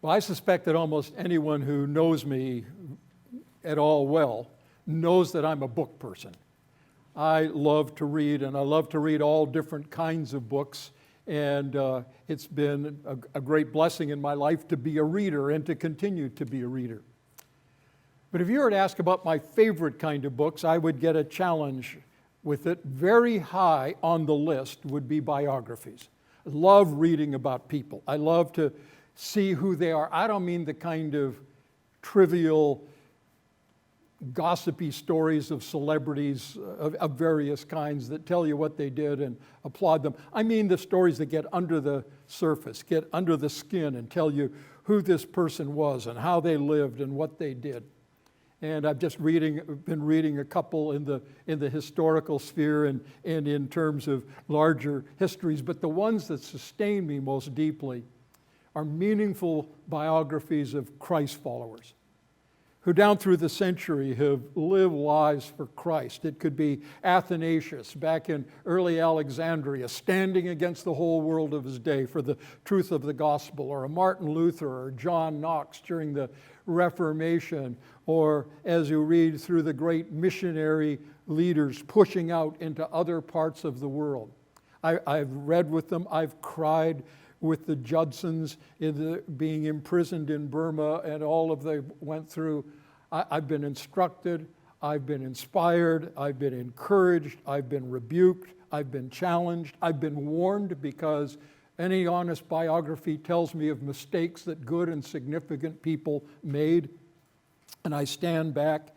Well, I suspect that almost anyone who knows me at all well knows that I'm a book person. I love to read, and I love to read all different kinds of books, and it's been a great blessing in my life to be a reader and to continue to be a reader. But if you were to ask about my favorite kind of books, I would get a challenge with it. Very high on the list would be biographies. I love reading about people. I love to see who they are. I don't mean the kind of trivial, gossipy stories of celebrities of various kinds that tell you what they did and applaud them. I mean the stories that get under the surface, get under the skin and tell you who this person was and how they lived and what they did. And I've just been reading a couple in the historical sphere and in terms of larger histories, but the ones that sustain me most deeply are meaningful biographies of Christ followers who down through the century have lived lives for Christ. It could be Athanasius back in early Alexandria, standing against the whole world of his day for the truth of the gospel, or a Martin Luther or John Knox during the Reformation, or as you read through the great missionary leaders pushing out into other parts of the world. I've read with them, I've cried with the Judsons being imprisoned in Burma and all of they went through. I've been instructed, I've been inspired, I've been encouraged, I've been rebuked, I've been challenged, I've been warned, because any honest biography tells me of mistakes that good and significant people made. And I stand back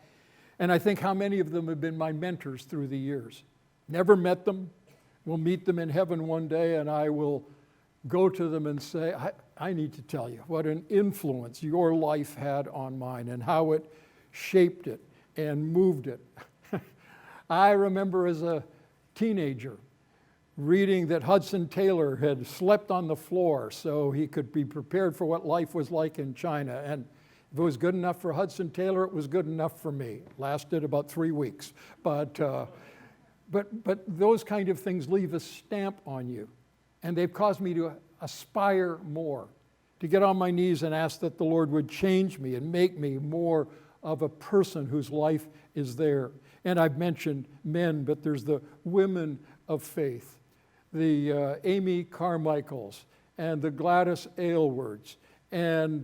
and I think how many of them have been my mentors through the years. Never met them. We'll meet them in heaven one day and I will go to them and say, I need to tell you what an influence your life had on mine and how it shaped it and moved it. I remember as a teenager reading that Hudson Taylor had slept on the floor so he could be prepared for what life was like in China. And if it was good enough for Hudson Taylor, it was good enough for me. It lasted about 3 weeks. But those kind of things leave a stamp on you. And they've caused me to aspire more, to get on my knees and ask that the Lord would change me and make me more of a person whose life is there. And I've mentioned men, but there's the women of faith, the Amy Carmichaels and the Gladys Aylwards, and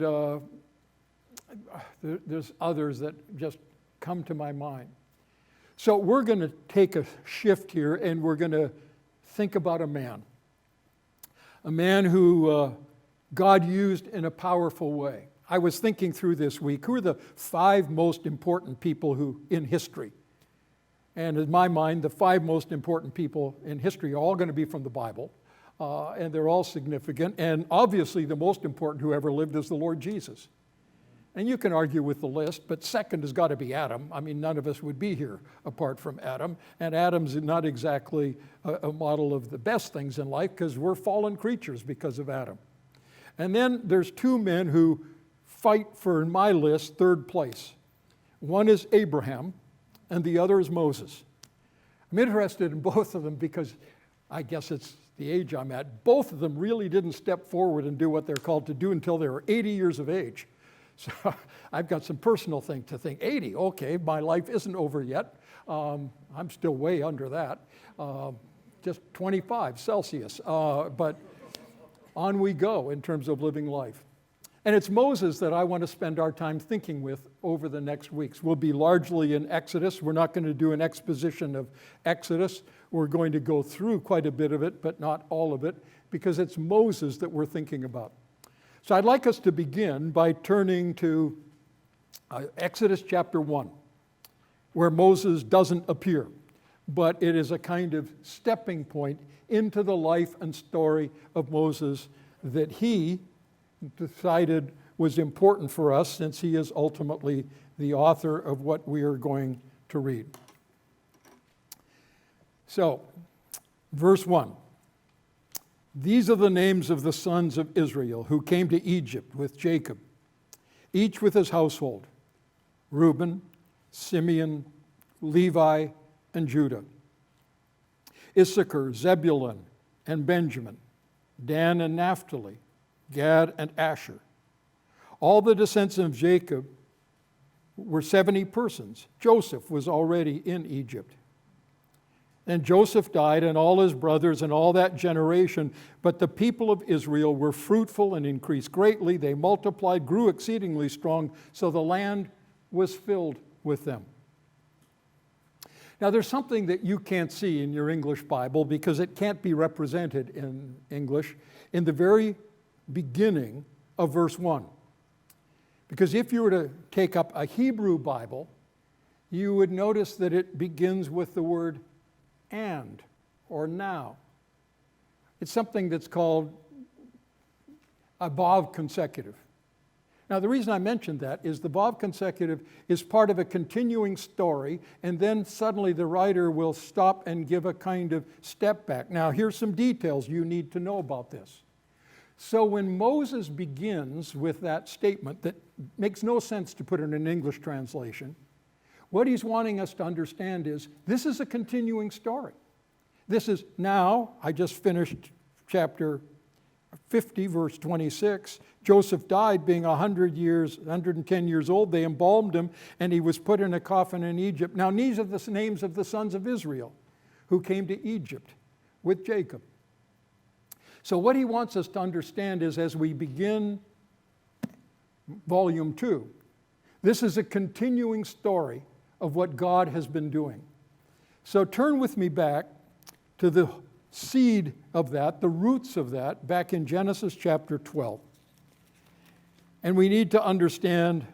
there's others that just come to my mind. So we're going to take a shift here and we're going to think about a man who God used in a powerful way. I was thinking through this week, who are the 5 most important people in history? And in my mind, the 5 most important people in history are all going to be from the Bible, and they're all significant. And obviously, the most important who ever lived is the Lord Jesus. And you can argue with the list, but second has got to be Adam. I mean, none of us would be here apart from Adam. And Adam's not exactly a model of the best things in life because we're fallen creatures because of Adam. And then there's 2 men who fight for, in my list, 3rd place. One is Abraham, and the other is Moses. I'm interested in both of them because I guess it's the age I'm at. Both of them really didn't step forward and do what they're called to do until they were 80 years of age. So I've got some personal thing to think. 80, okay, my life isn't over yet. I'm still way under that. Just 25 Celsius. But on we go in terms of living life. And it's Moses that I want to spend our time thinking with over the next weeks. We'll be largely in Exodus. We're not going to do an exposition of Exodus. We're going to go through quite a bit of it, but not all of it, because it's Moses that we're thinking about. So I'd like us to begin by turning to Exodus chapter 1, where Moses doesn't appear, but it is a kind of stepping point into the life and story of Moses that he decided was important for us since he is ultimately the author of what we are going to read. So, verse 1. These are the names of the sons of Israel who came to Egypt with Jacob, each with his household: Reuben, Simeon, Levi, and Judah; Issachar, Zebulun, and Benjamin; Dan and Naphtali; Gad and Asher; All the descendants of Jacob were 70 persons. Joseph was already in Egypt. And Joseph died, and all his brothers, and all that generation. But the people of Israel were fruitful and increased greatly. They multiplied, grew exceedingly strong, so the land was filled with them. Now, there's something that you can't see in your English Bible because it can't be represented in English in the very beginning of verse 1. Because if you were to take up a Hebrew Bible, you would notice that it begins with the word and or now. It's something that's called above consecutive. Now, the reason I mentioned that is the above consecutive is part of a continuing story, and then suddenly the writer will stop and give a kind of step back. Now, here's some details you need to know about this. So when Moses begins with that statement that makes no sense to put in an English translation, what he's wanting us to understand is this is a continuing story. This is now, I just finished chapter 50, verse 26. Joseph died being 110 years old. They embalmed him, and he was put in a coffin in Egypt. Now, these are the names of the sons of Israel who came to Egypt with Jacob. So what he wants us to understand is as we begin volume 2, this is a continuing story of what God has been doing. So turn with me back to the seed of that, the roots of that, back in Genesis chapter 12. And we need to understand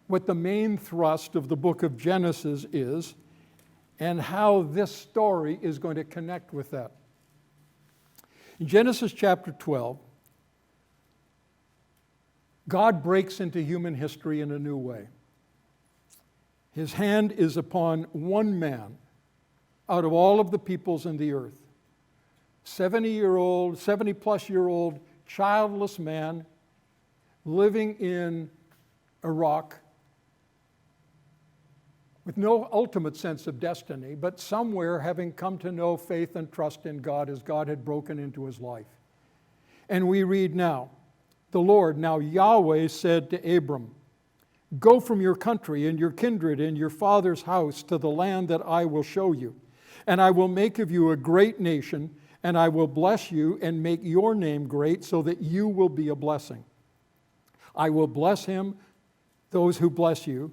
what the main thrust of the book of Genesis is and how this story is going to connect with that. In Genesis chapter 12, God breaks into human history in a new way. His hand is upon one man out of all of the peoples in the earth. 70-plus-year-old, childless man living in Iraq with no ultimate sense of destiny, but somewhere having come to know faith and trust in God as God had broken into his life. And we read now, the Lord, now Yahweh said to Abram, "Go from your country and your kindred and your father's house to the land that I will show you. And I will make of you a great nation, and I will bless you and make your name great so that you will be a blessing. I will bless him, those who bless you,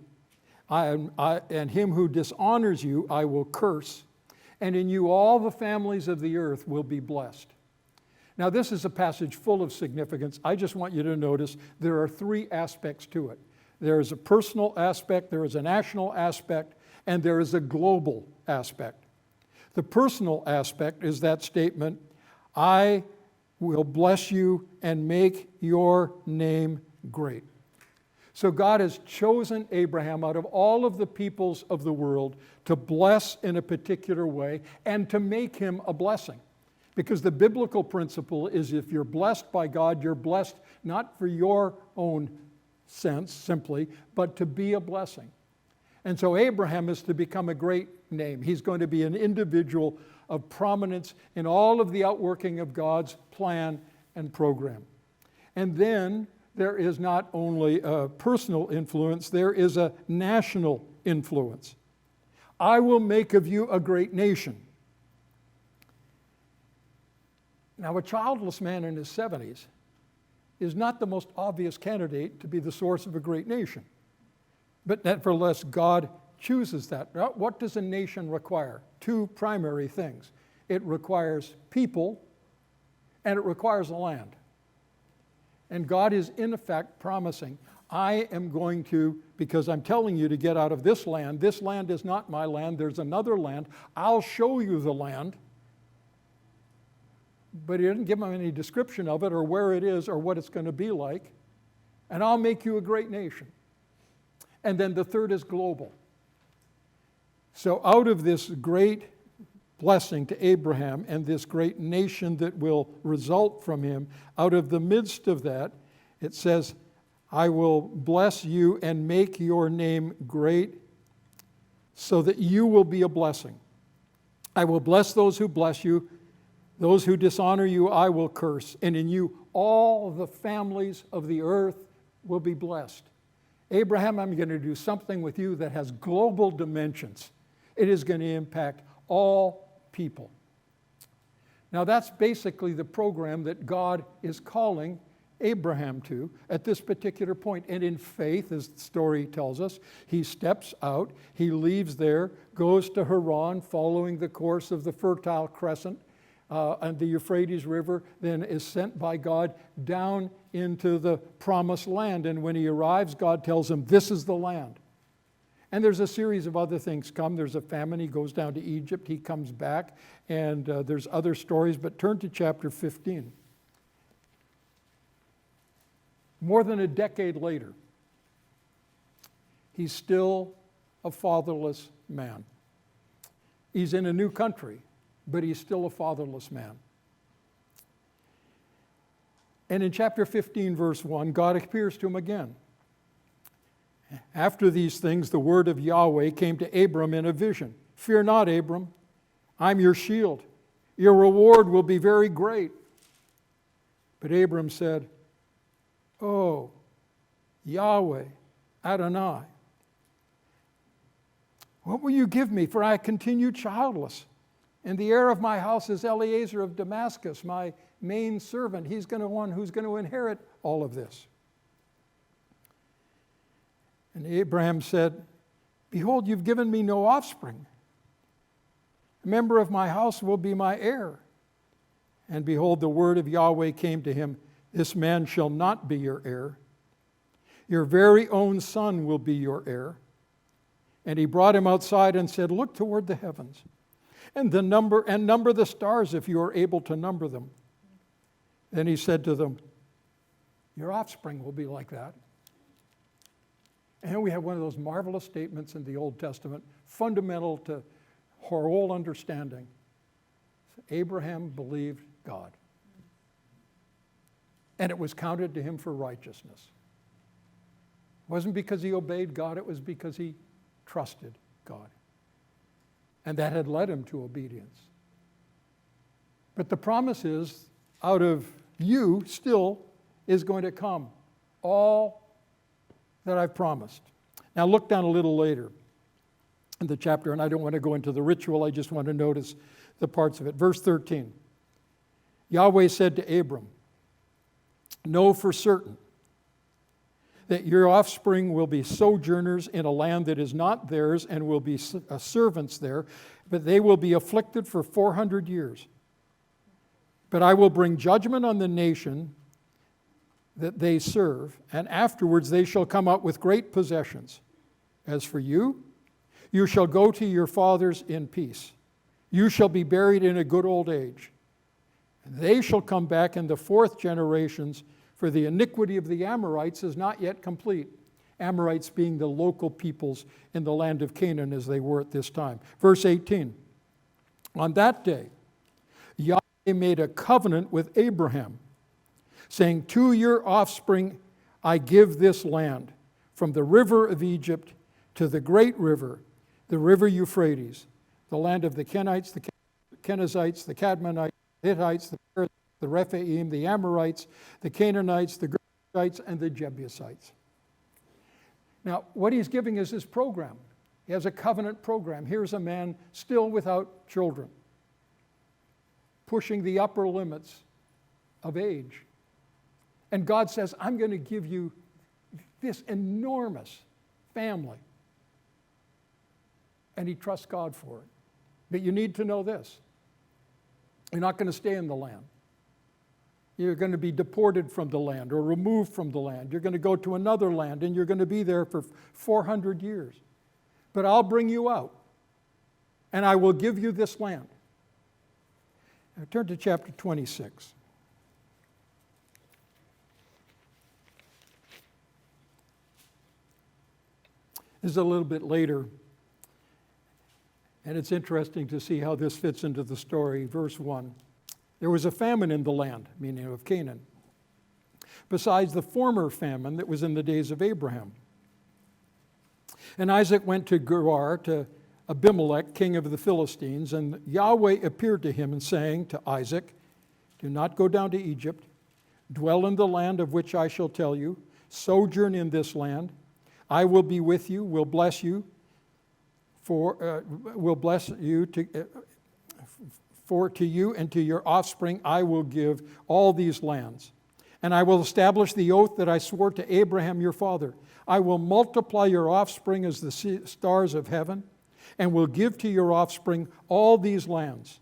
and him who dishonors you I will curse, and in you all the families of the earth will be blessed." Now, this is a passage full of significance. I just want you to notice there are 3 aspects to it. There is a personal aspect, there is a national aspect, and there is a global aspect. The personal aspect is that statement, I will bless you and make your name great. So God has chosen Abraham out of all of the peoples of the world to bless in a particular way and to make him a blessing. Because the biblical principle is if you're blessed by God, you're blessed not for your own sense simply, but to be a blessing. And so Abraham is to become a great name. He's going to be an individual of prominence in all of the outworking of God's plan and program. And then there is not only a personal influence, there is a national influence. I will make of you a great nation. Now, a childless man in his 70s is not the most obvious candidate to be the source of a great nation. But nevertheless, God chooses that. Now, what does a nation require? 2 primary things. It requires people, and it requires a land. And God is in effect promising, I am going to, because I'm telling you to get out of this land is not my land, there's another land. I'll show you the land. But he didn't give them any description of it or where it is or what it's going to be like. And I'll make you a great nation. And then the third is global. So out of this great blessing to Abraham and this great nation that will result from him, out of the midst of that, it says, I will bless you and make your name great so that you will be a blessing. I will bless those who bless you. Those who dishonor you, I will curse. And in you, all the families of the earth will be blessed. Abraham, I'm going to do something with you that has global dimensions. It is going to impact all people. Now that's basically the program that God is calling Abraham to at this particular point. And in faith, as the story tells us, he steps out, he leaves there, goes to Haran, following the course of the Fertile Crescent and the Euphrates River, then is sent by God down into the promised land. And when he arrives, God tells him, this is the land. And there's a series of other things come. There's a famine. He goes down to Egypt. He comes back. And there's other stories. But turn to chapter 15. More than a decade later, he's still a fatherless man. He's in a new country, but he's still a fatherless man. And in chapter 15, verse 1, God appears to him again. After these things, the word of Yahweh came to Abram in a vision. Fear not, Abram, I'm your shield. Your reward will be very great. But Abram said, Oh, Yahweh, Adonai, what will you give me? For I continue childless. And the heir of my house is Eliezer of Damascus, my main servant. He's the one who's going to inherit all of this. And Abraham said, Behold, you've given me no offspring. A member of my house will be my heir. And behold, the word of Yahweh came to him, This man shall not be your heir. Your very own son will be your heir. And he brought him outside and said, Look toward the heavens, and number the stars if you are able to number them. Then he said to them, Your offspring will be like that. And we have one of those marvelous statements in the Old Testament, fundamental to our whole understanding. Abraham believed God, and it was counted to him for righteousness. It wasn't because he obeyed God, it was because he trusted God. And that had led him to obedience. But the promise is, out of you still is going to come all that I've promised. Now look down a little later in the chapter, and I don't want to go into the ritual, I just want to notice the parts of it. Verse 13. Yahweh said to Abram, Know for certain that your offspring will be sojourners in a land that is not theirs and will be servants there, but they will be afflicted for 400 years. But I will bring judgment on the nation that they serve, and afterwards they shall come out with great possessions. As for you, you shall go to your fathers in peace. You shall be buried in a good old age. And they shall come back in the fourth generations, for the iniquity of the Amorites is not yet complete. Amorites being the local peoples in the land of Canaan as they were at this time. Verse 18. On that day, Yahweh made a covenant with Abraham, saying, To your offspring I give this land, from the river of Egypt to the great river, the river Euphrates, the land of the Kenites, the Kenizzites, the Cadmonites, the Hittites, the Perizzites, the Rephaim, the Amorites, the Canaanites, the Girgashites, and the Jebusites. Now, what he's giving is his program. He has a covenant program. Here's a man still without children, pushing the upper limits of age. And God says, I'm going to give you this enormous family. And he trusts God for it. But you need to know this. You're not going to stay in the land. You're going to be deported from the land or removed from the land. You're going to go to another land and you're going to be there for 400 years. But I'll bring you out and I will give you this land. Now turn to chapter 26. This is a little bit later, and it's interesting to see how this fits into the story. Verse 1. There was a famine in the land, meaning of Canaan, besides the former famine that was in the days of Abraham. And Isaac went to Gerar, to Abimelech, king of the Philistines, and Yahweh appeared to him and saying to Isaac, Do not go down to Egypt. Dwell in the land of which I shall tell you. sojourn in this land. I will be with you, will bless you, for to you and to your offspring I will give all these lands. And I will establish the oath that I swore to Abraham your father. I will multiply your offspring as the stars of heaven, and will give to your offspring all these lands.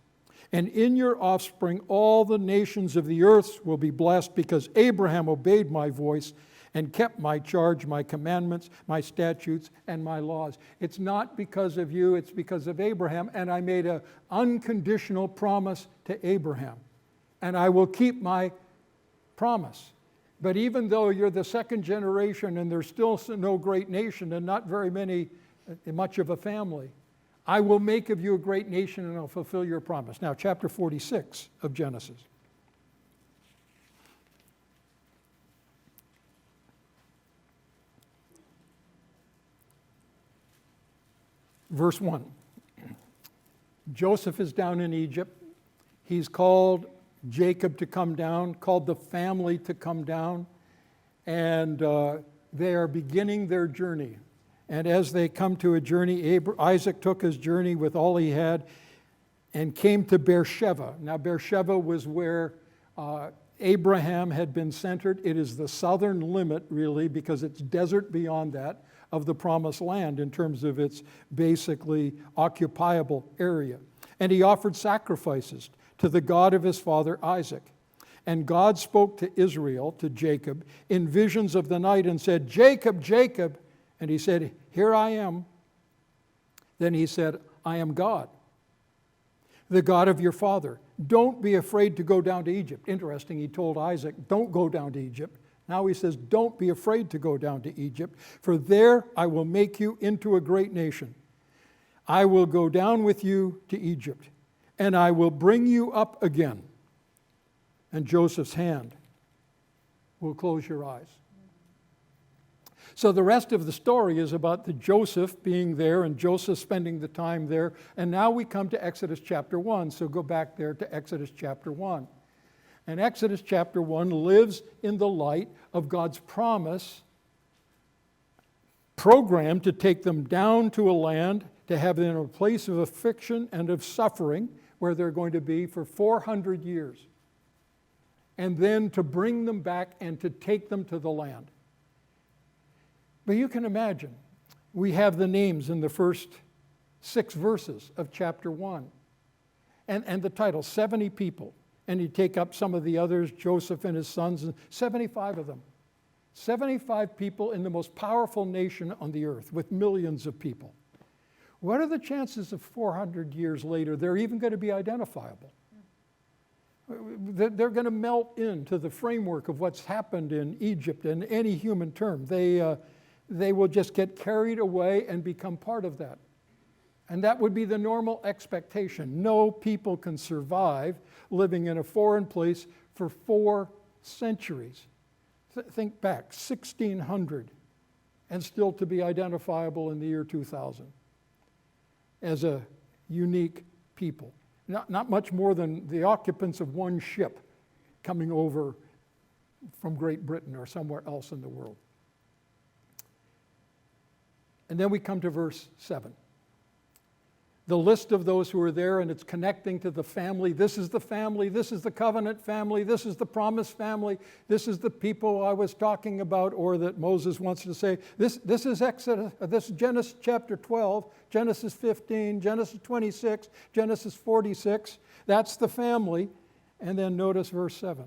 And in your offspring all the nations of the earth will be blessed, because Abraham obeyed my voice and kept my charge, my commandments, my statutes, and my laws. It's not because of you, it's because of Abraham. And I made an unconditional promise to Abraham. And I will keep my promise. But even though you're the second generation and there's still no great nation and not very much of a family, I will make of you a great nation and I'll fulfill your promise. Now, chapter 46 of Genesis. Verse 1. Joseph is down in Egypt. He's called Jacob to come down, called the family to come down, and they are beginning their journey. And as they come to a journey, Isaac took his journey with all he had and came to Beersheba. Now, Beersheba was where Abraham had been centered. It is the southern limit, really, because it's desert beyond that, of the promised land in terms of its basically occupiable area. And he offered sacrifices to the God of his father Isaac. And God spoke to Israel, to Jacob, in visions of the night and said, Jacob, Jacob. And he said, here I am. Then he said, I am God, the God of your father. Don't be afraid to go down to Egypt. Interesting, he told Isaac, don't go down to Egypt. Now he says, don't be afraid to go down to Egypt, for there I will make you into a great nation. I will go down with you to Egypt, and I will bring you up again. And Joseph's hand will close your eyes. So the rest of the story is about the Joseph being there and Joseph spending the time there. And now we come to Exodus chapter 1. So go back there to Exodus chapter 1. And Exodus chapter 1 lives in the light of God's promise, program to take them down to a land, to have them in a place of affliction and of suffering, where they're going to be for 400 years. And then to bring them back and to take them to the land. But you can imagine, we have the names in the first 6 verses of chapter 1. And the title, 70 people. And you take up some of the others, Joseph and his sons, and 75 of them. 75 people in the most powerful nation on the earth with millions of people. What are the chances of 400 years later they're even going to be identifiable? They're going to melt into the framework of what's happened in Egypt in any human term. They will just get carried away and become part of that. And that would be the normal expectation. No people can survive living in a foreign place for 4 centuries. Think back, 1600, and still to be identifiable in the year 2000 as a unique people. Not much more than the occupants of one ship coming over from Great Britain or somewhere else in the world. And then we come to verse 7. The list of those who are there, and it's connecting to the family. This is the family, this is the covenant family, this is the promised family, this is the people I was talking about, or that Moses wants to say. This is Exodus, this is Genesis chapter 12, Genesis 15, Genesis 26, Genesis 46. That's the family. And then notice verse 7.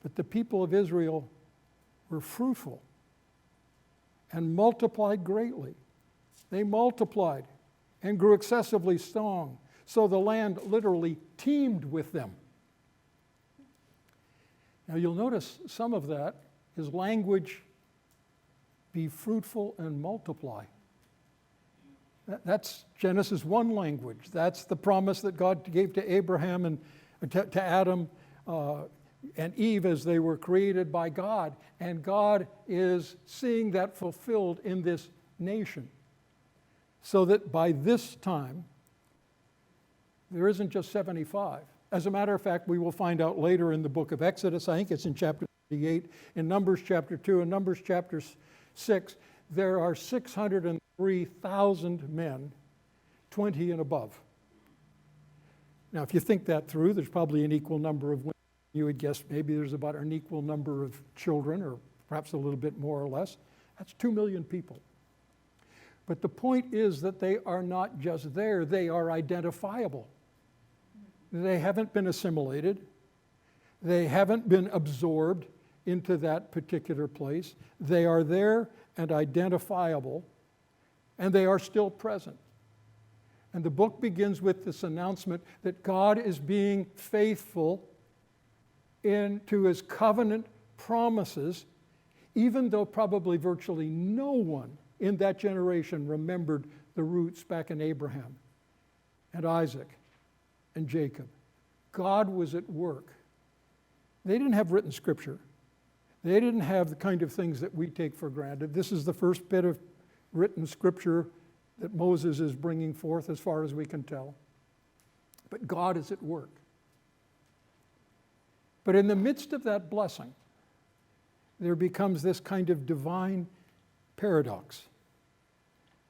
But the people of Israel were fruitful and multiplied greatly. They multiplied and grew excessively strong, so the land literally teemed with them. Now you'll notice some of that is language, be fruitful and multiply. That's Genesis 1 language. That's the promise that God gave to Abraham and to Adam and Eve as they were created by God. And God is seeing that fulfilled in this nation. So that by this time, there isn't just 75. As a matter of fact, we will find out later in the book of Exodus, I think it's in chapter 38. In Numbers chapter 2 and Numbers chapter 6, there are 603,000 men, 20 and above. Now, if you think that through, there's probably an equal number of women. You would guess maybe there's about an equal number of children, or perhaps a little bit more or less. That's 2 million people. But the point is that they are not just there, they are identifiable. They haven't been assimilated. They haven't been absorbed into that particular place. They are there and identifiable, and they are still present. And the book begins with this announcement that God is being faithful into his covenant promises, even though probably virtually no one in that generation remembered the roots back in Abraham and Isaac and Jacob. God was at work. They didn't have written scripture. They didn't have the kind of things that we take for granted. This is the first bit of written scripture that Moses is bringing forth, as far as we can tell. But God is at work. But in the midst of that blessing, there becomes this kind of divine paradox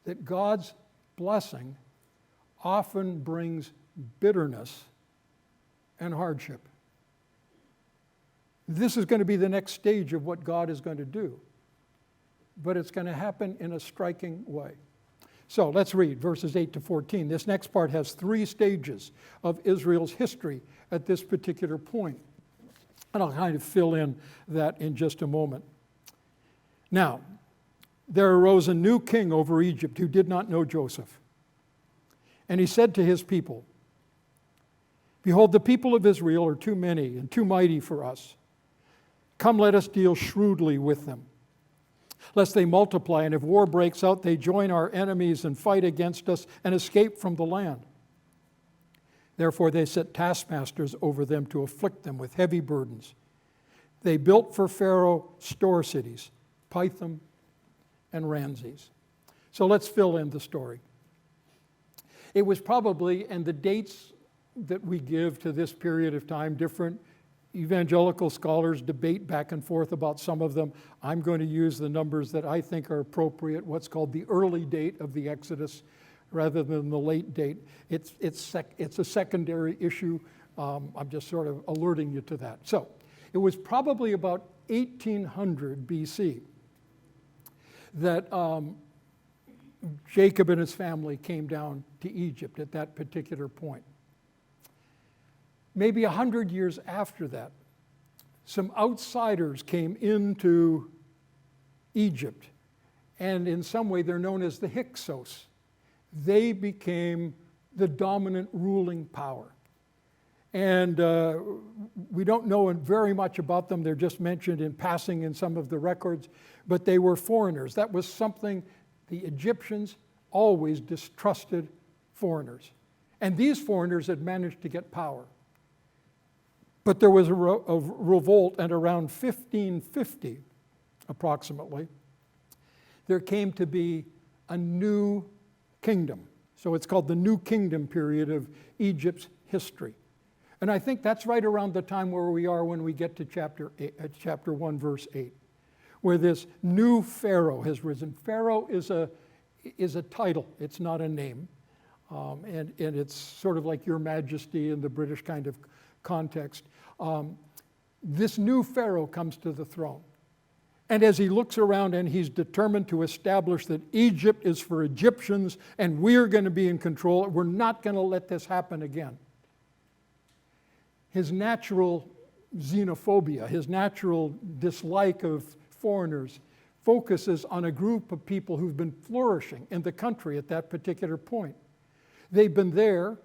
that God's blessing often brings bitterness and hardship. This is going to be the next stage of what God is going to do, but it's going to happen in a striking way. So let's read verses 8 to 14. This next part has 3 stages of Israel's history at this particular point. And I'll kind of fill in that in just a moment. Now, there arose a new king over Egypt who did not know Joseph. And he said to his people, "Behold, the people of Israel are too many and too mighty for us. Come, let us deal shrewdly with them, lest they multiply, and if war breaks out, they join our enemies and fight against us and escape from the land." Therefore they set taskmasters over them to afflict them with heavy burdens. They built for Pharaoh store cities, Pithom and Ramses. So let's fill in the story. It was probably, and the dates that we give to this period of time, different evangelical scholars debate back and forth about some of them. I'm going to use the numbers that I think are appropriate, what's called the early date of the Exodus, rather than the late date. It's a secondary issue. I'm just sort of alerting you to that. So it was probably about 1800 BC that Jacob and his family came down to Egypt at that particular point. Maybe 100 years after that, some outsiders came into Egypt, and in some way they're known as the Hyksos. They became the dominant ruling power. And we don't know very much about them. They're just mentioned in passing in some of the records, but they were foreigners. That was something the Egyptians always distrusted, foreigners. And these foreigners had managed to get power. But there was a revolt, and around 1550, approximately, there came to be a new kingdom. So it's called the New Kingdom period of Egypt's history. And I think that's right around the time where we are when we get to chapter 1, verse 8, where this new Pharaoh has risen. Pharaoh is a title, it's not a name. And it's sort of like Your Majesty in the British kind of context. This new Pharaoh comes to the throne. And as he looks around and he's determined to establish that Egypt is for Egyptians and we're going to be in control, we're not going to let this happen again. His natural xenophobia, his natural dislike of foreigners, focuses on a group of people who've been flourishing in the country at that particular point. They've been there,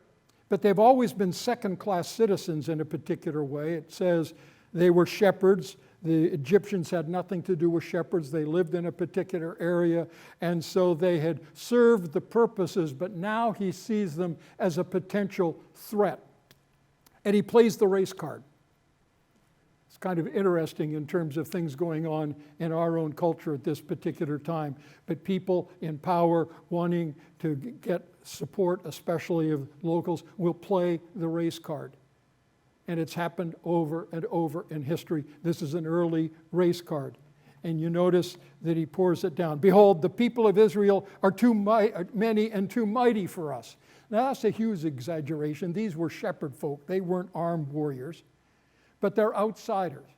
but they've always been second-class citizens in a particular way. It says they were shepherds. The Egyptians had nothing to do with shepherds. They lived in a particular area, and so they had served the purposes, but now he sees them as a potential threat. And he plays the race card. It's kind of interesting in terms of things going on in our own culture at this particular time. But people in power wanting to get support, especially of locals, will play the race card. And it's happened over and over in history. This is an early race card. And you notice that he pours it down. Behold, the people of Israel are too many and too mighty for us. Now that's a huge exaggeration. These were shepherd folk. They weren't armed warriors. But they're outsiders.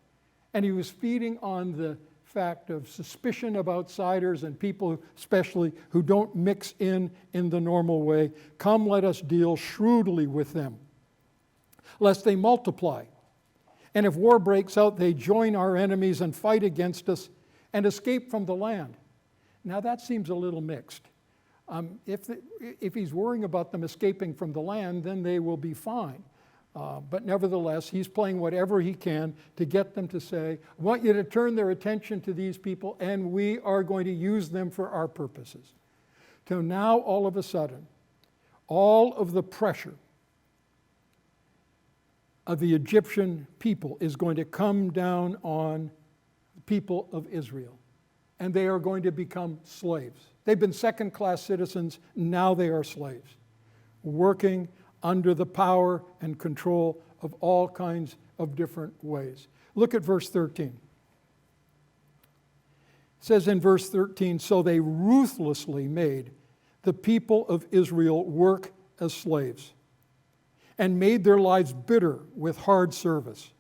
And he was feeding on the fact of suspicion of outsiders and people especially who don't mix in the normal way. Come, let us deal shrewdly with them, lest they multiply. And if war breaks out, they join our enemies and fight against us and escape from the land. Now that seems a little mixed. If he's worrying about them escaping from the land, then they will be fine. But nevertheless, he's playing whatever he can to get them to say, I want you to turn their attention to these people, and we are going to use them for our purposes. So now, all of a sudden, all of the pressure of the Egyptian people is going to come down on the people of Israel, and they are going to become slaves. They've been second-class citizens, now they are slaves, working under the power and control of all kinds of different ways. Look at verse 13. It says in verse 13, so they ruthlessly made the people of Israel work as slaves and made their lives bitter with hard service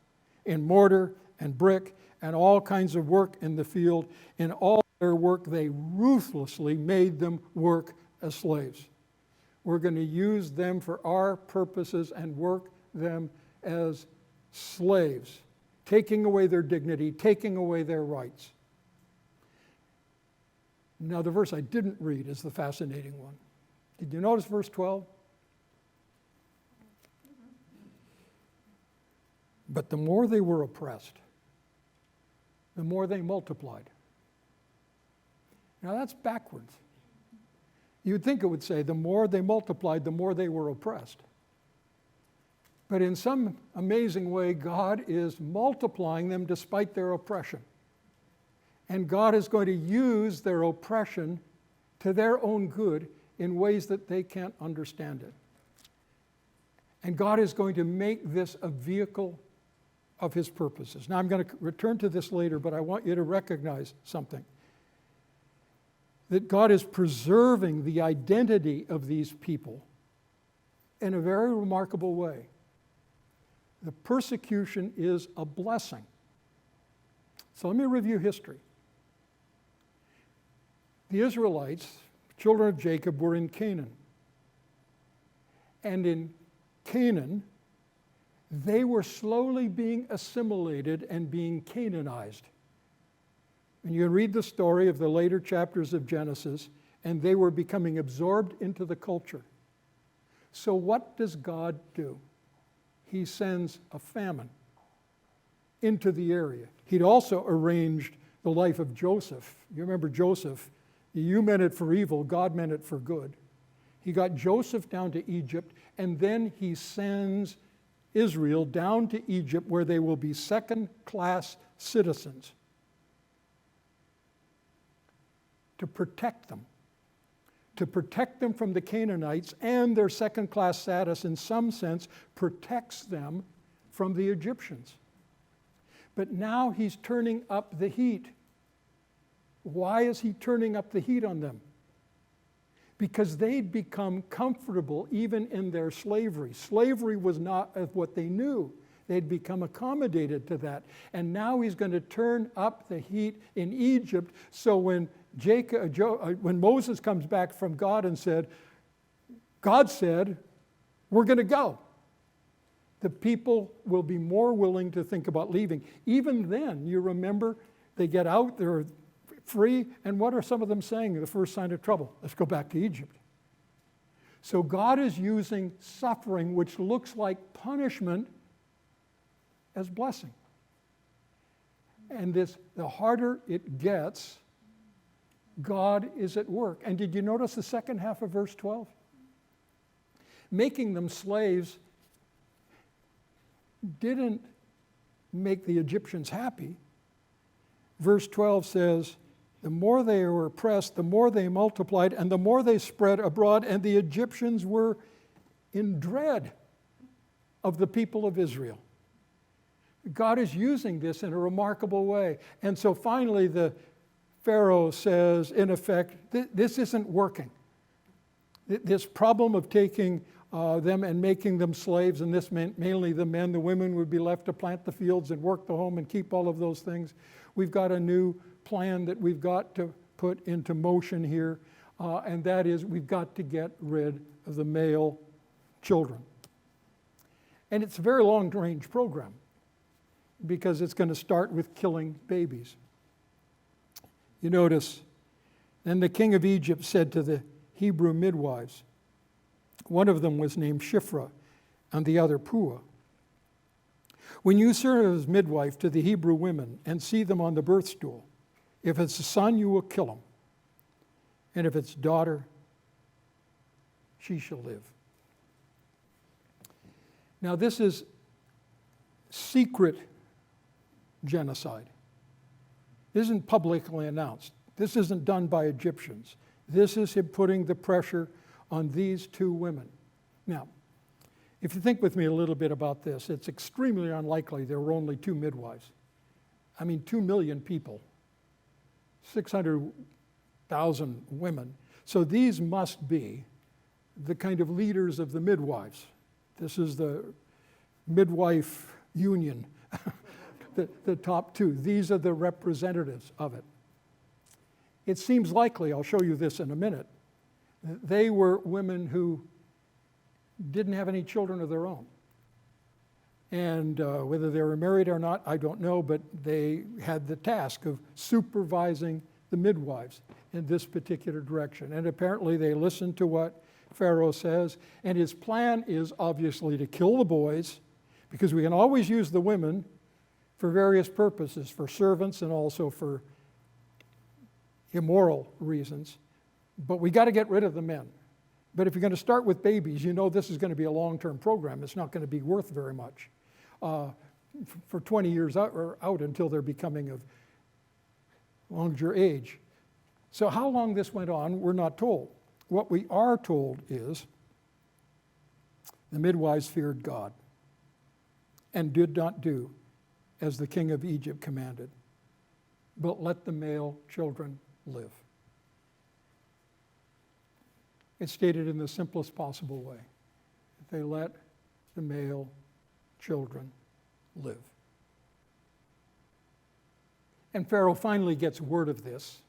in mortar and brick and all kinds of work in the field. In all their work, they ruthlessly made them work as slaves. We're going to use them for our purposes and work them as slaves, taking away their dignity, taking away their rights. Now, the verse I didn't read is the fascinating one. Did you notice verse 12? But the more they were oppressed, the more they multiplied. Now, that's backwards. You'd think it would say the more they multiplied, the more they were oppressed. But in some amazing way, God is multiplying them despite their oppression. And God is going to use their oppression to their own good in ways that they can't understand it. And God is going to make this a vehicle of his purposes. Now, I'm going to return to this later, but I want you to recognize something. That God is preserving the identity of these people in a very remarkable way. The persecution is a blessing. So let me review history. The Israelites, children of Jacob, were in Canaan. And in Canaan, they were slowly being assimilated and being Canaanized. And you read the story of the later chapters of Genesis, and they were becoming absorbed into the culture. So what does God do? He sends a famine into the area. He'd also arranged the life of Joseph. You remember Joseph, you meant it for evil, God meant it for good. He got Joseph down to Egypt, and then he sends Israel down to Egypt where they will be second-class citizens to protect them from the Canaanites, and their second-class status in some sense protects them from the Egyptians. But now he's turning up the heat. Why is he turning up the heat on them? Because they'd become comfortable even in their slavery. Slavery was not what they knew. They'd become accommodated to that. And now he's going to turn up the heat in Egypt, so when Moses comes back from God and said, God said, we're going to go, the people will be more willing to think about leaving. Even then, you remember, they get out, they're free, and what are some of them saying? The first sign of trouble, let's go back to Egypt. So God is using suffering, which looks like punishment, as blessing. And the harder it gets, God is at work. And did you notice the second half of verse 12? Making them slaves didn't make the Egyptians happy. Verse 12 says, the more they were oppressed, the more they multiplied, and the more they spread abroad, and the Egyptians were in dread of the people of Israel. God is using this in a remarkable way. And so finally the Pharaoh says, in effect, this isn't working. This problem of taking them and making them slaves, and this meant mainly the men, the women would be left to plant the fields and work the home and keep all of those things. We've got a new plan that we've got to put into motion here, and that is we've got to get rid of the male children. And it's a very long-range program because it's going to start with killing babies. You notice, then the king of Egypt said to the Hebrew midwives, one of them was named Shiphrah and the other Puah, when you serve as midwife to the Hebrew women and see them on the birth stool, if it's a son, you will kill him. And if it's a daughter, she shall live. Now, this is secret genocide. This isn't publicly announced. This isn't done by Egyptians. This is him putting the pressure on these two women. Now, if you think with me a little bit about this, it's extremely unlikely there were only two midwives. I mean, 2 million people, 600,000 women. So these must be the kind of leaders of the midwives. This is the midwife union, the top two. These are the representatives of it. It seems likely, I'll show you this in a minute, they were women who didn't have any children of their own. And whether they were married or not, I don't know, but they had the task of supervising the midwives in this particular direction. And apparently they listened to what Pharaoh says, and his plan is obviously to kill the boys, because we can always use the women for various purposes, for servants and also for immoral reasons, but we got to get rid of the men. But if you're going to start with babies, you know this is going to be a long-term program. It's not going to be worth very much for 20 years out until they're becoming of longer age. So how long this went on, we're not told. What we are told is the midwives feared God and did not do as the king of Egypt commanded, but let the male children live. It's stated in the simplest possible way. They let the male children live. And Pharaoh finally gets word of this.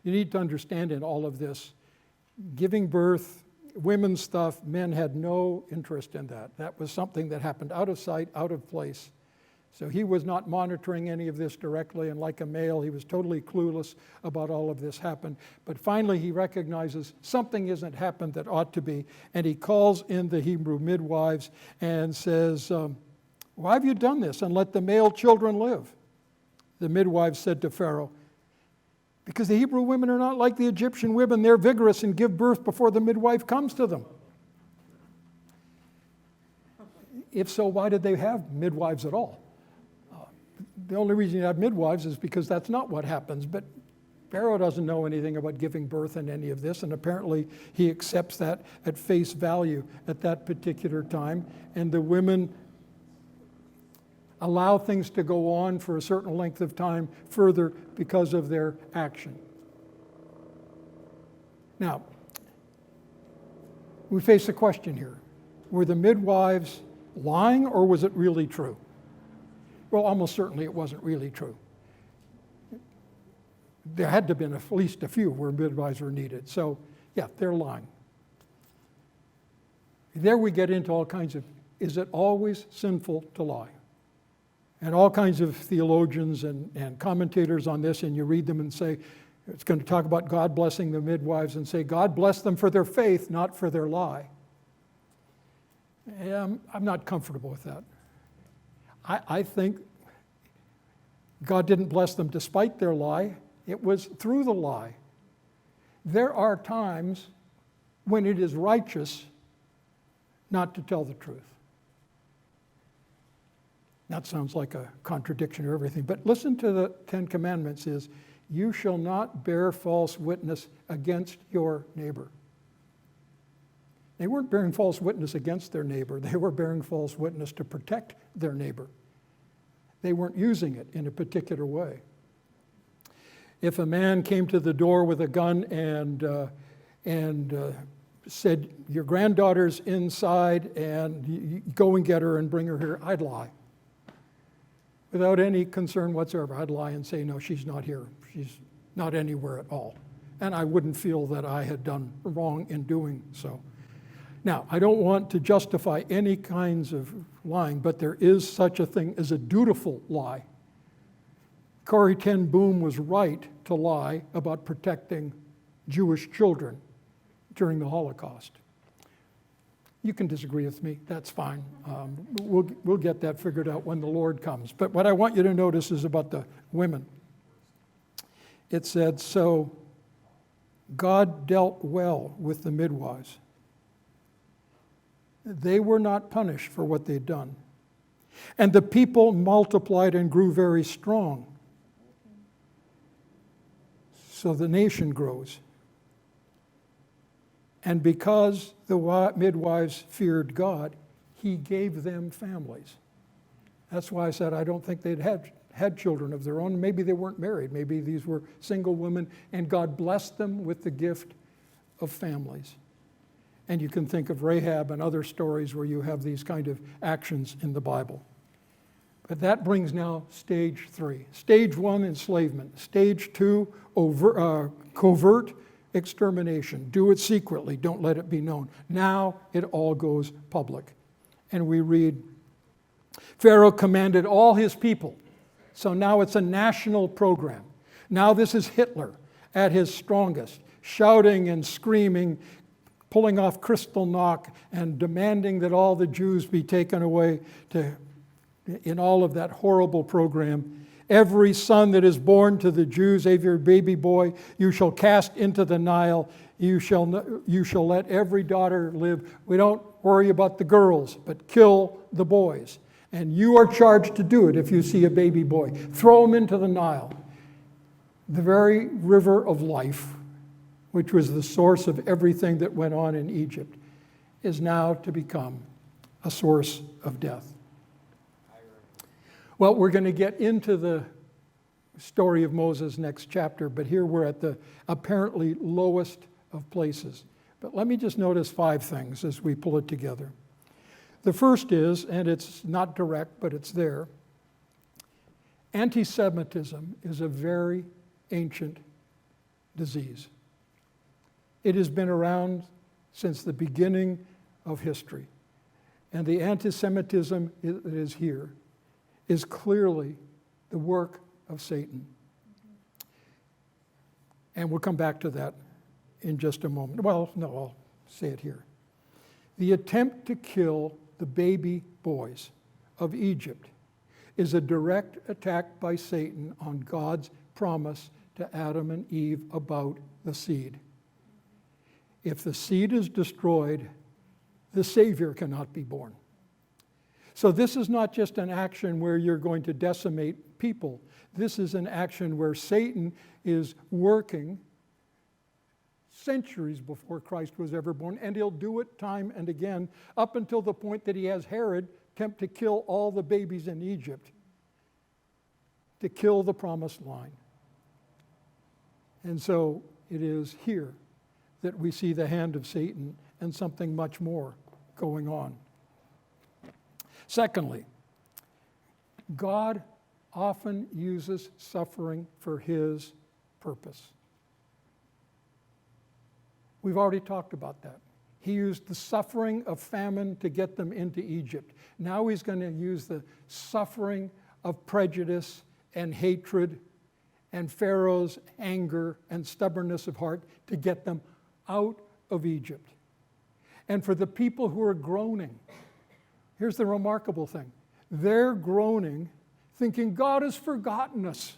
You need to understand in all of this, giving birth, women's stuff, men had no interest in that. That was something that happened out of sight, out of place. So he was not monitoring any of this directly, and like a male, he was totally clueless about all of this happened. But finally, he recognizes something hasn't happened that ought to be, and he calls in the Hebrew midwives and says, why have you done this? And let the male children live. The midwives said to Pharaoh, because the Hebrew women are not like the Egyptian women. They're vigorous and give birth before the midwife comes to them. If so, why did they have midwives at all? The only reason you have midwives is because that's not what happens. But Pharaoh doesn't know anything about giving birth in any of this, and apparently he accepts that at face value at that particular time. And the women allow things to go on for a certain length of time further because of their action. Now, we face a question here. Were the midwives lying, or was it really true? Well, almost certainly it wasn't really true. There had to have been at least a few where midwives were needed. So, yeah, they're lying. There we get into all kinds of, is it always sinful to lie? And all kinds of theologians and commentators on this, and you read them and say, it's going to talk about God blessing the midwives and say, God bless them for their faith, not for their lie. And I'm not comfortable with that. I think God didn't bless them despite their lie. It was through the lie. There are times when it is righteous not to tell the truth. That sounds like a contradiction or everything, but listen to the Ten Commandments is, you shall not bear false witness against your neighbor. They weren't bearing false witness against their neighbor. They were bearing false witness to protect their neighbor. They weren't using it in a particular way. If a man came to the door with a gun and said, your granddaughter's inside and you go and get her and bring her here, I'd lie. Without any concern whatsoever, I'd lie and say, no, she's not here. She's not anywhere at all. And I wouldn't feel that I had done wrong in doing so. Now, I don't want to justify any kinds of lying, but there is such a thing as a dutiful lie. Corrie ten Boom was right to lie about protecting Jewish children during the Holocaust. You can disagree with me, that's fine. We'll get that figured out when the Lord comes. But what I want you to notice is about the women. It said, so God dealt well with the midwives. They were not punished for what they'd done. And the people multiplied and grew very strong. So the nation grows. And because the midwives feared God, he gave them families. That's why I said I don't think they'd had children of their own. Maybe they weren't married. Maybe these were single women, and God blessed them with the gift of families. And you can think of Rahab and other stories where you have these kind of actions in the Bible. But that brings now stage 3. Stage 1, enslavement. Stage 2, covert extermination. Do it secretly. Don't let it be known. Now it all goes public. And we read, Pharaoh commanded all his people. So now it's a national program. Now this is Hitler at his strongest, shouting and screaming, pulling off Kristallnacht and demanding that all the Jews be taken away in all of that horrible program. Every son that is born to the Jews, every baby boy, you shall cast into the Nile. You shall let every daughter live. We don't worry about the girls, but kill the boys. And you are charged to do it if you see a baby boy. Throw him into the Nile. The very river of life, which was the source of everything that went on in Egypt, is now to become a source of death. Well, we're going to get into the story of Moses next chapter, but here we're at the apparently lowest of places. But let me just notice 5 things as we pull it together. The first is, and it's not direct, but it's there, anti-Semitism is a very ancient disease. It has been around since the beginning of history. And the anti-Semitism that is here is clearly the work of Satan. And we'll come back to that in just a moment. Well, no, I'll say it here. The attempt to kill the baby boys of Egypt is a direct attack by Satan on God's promise to Adam and Eve about the seed. If the seed is destroyed, the Savior cannot be born. So this is not just an action where you're going to decimate people. This is an action where Satan is working centuries before Christ was ever born, and he'll do it time and again, up until the point that he has Herod attempt to kill all the babies in Egypt, to kill the promised line. And so it is here that we see the hand of Satan and something much more going on. Secondly, God often uses suffering for his purpose. We've already talked about that. He used the suffering of famine to get them into Egypt. Now he's going to use the suffering of prejudice and hatred and Pharaoh's anger and stubbornness of heart to get them out of Egypt. And for the people who are groaning, here's the remarkable thing. They're groaning, thinking God has forgotten us.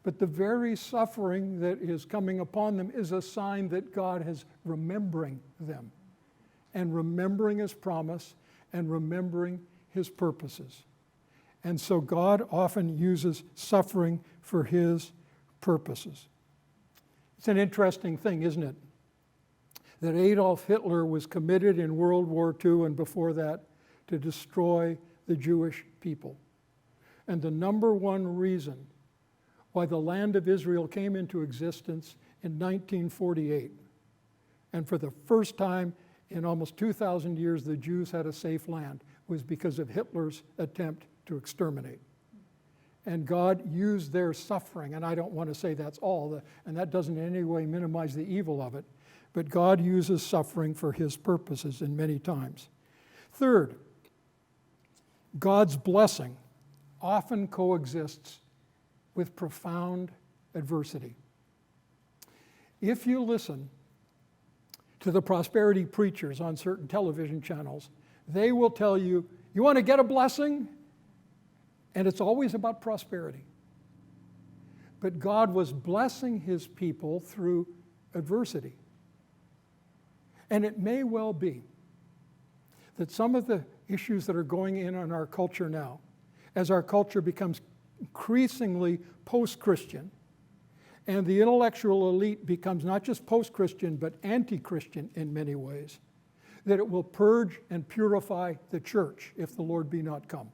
But the very suffering that is coming upon them is a sign that God is remembering them and remembering his promise and remembering his purposes. And so God often uses suffering for his purposes. It's an interesting thing, isn't it? That Adolf Hitler was committed in World War II and before that to destroy the Jewish people. And the number one reason why the land of Israel came into existence in 1948, and for the first time in almost 2,000 years the Jews had a safe land, was because of Hitler's attempt to exterminate. And God used their suffering, and I don't want to say that's all, and that doesn't in any way minimize the evil of it, but God uses suffering for his purposes in many times. Third, God's blessing often coexists with profound adversity. If you listen to the prosperity preachers on certain television channels, they will tell you, you want to get a blessing? And it's always about prosperity. But God was blessing his people through adversity. And it may well be that some of the issues that are going in our culture now, as our culture becomes increasingly post-Christian, and the intellectual elite becomes not just post-Christian, but anti-Christian in many ways, that it will purge and purify the church if the Lord be not come.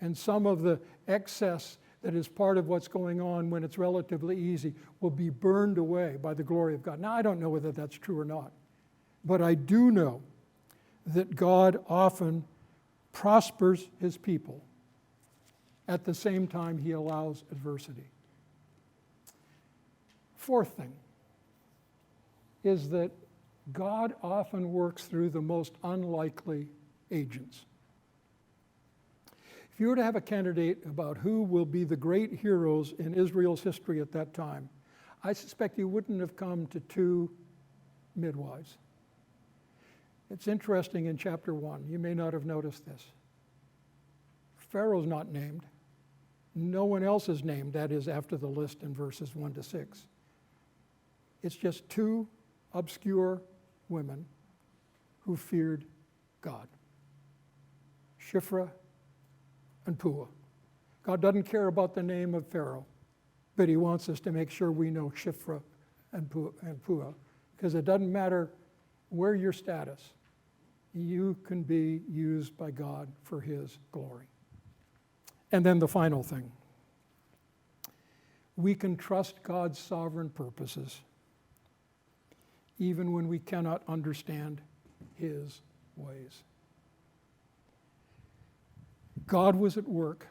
And some of the excess that is part of what's going on when it's relatively easy will be burned away by the glory of God. Now, I don't know whether that's true or not, but I do know that God often prospers his people at the same time he allows adversity. Fourth thing is that God often works through the most unlikely agents. If you were to have a candidate about who will be the great heroes in Israel's history at that time, I suspect you wouldn't have come to two midwives. It's interesting in chapter 1, you may not have noticed this. Pharaoh's not named. No one else is named, that is, after the list in verses 1 to 6. It's just two obscure women who feared God. Shiphrah and Puah. God doesn't care about the name of Pharaoh, but he wants us to make sure we know Shiphrah and Puah, because it doesn't matter where your status, you can be used by God for his glory. And then the final thing, we can trust God's sovereign purposes even when we cannot understand his ways. God was at work,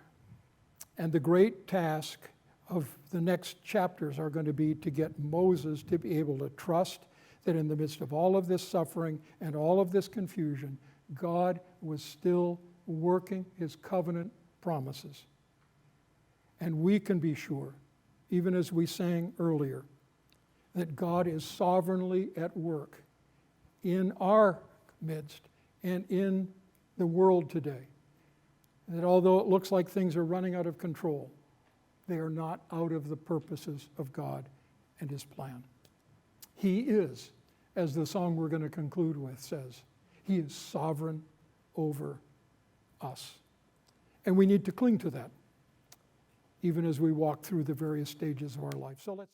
and the great task of the next chapters are going to be to get Moses to be able to trust that in the midst of all of this suffering and all of this confusion, God was still working his covenant promises. And we can be sure, even as we sang earlier, that God is sovereignly at work in our midst and in the world today. That although it looks like things are running out of control, they are not out of the purposes of God and his plan. He is, as the song we're going to conclude with says, he is sovereign over us. And we need to cling to that, even as we walk through the various stages of our life. So let's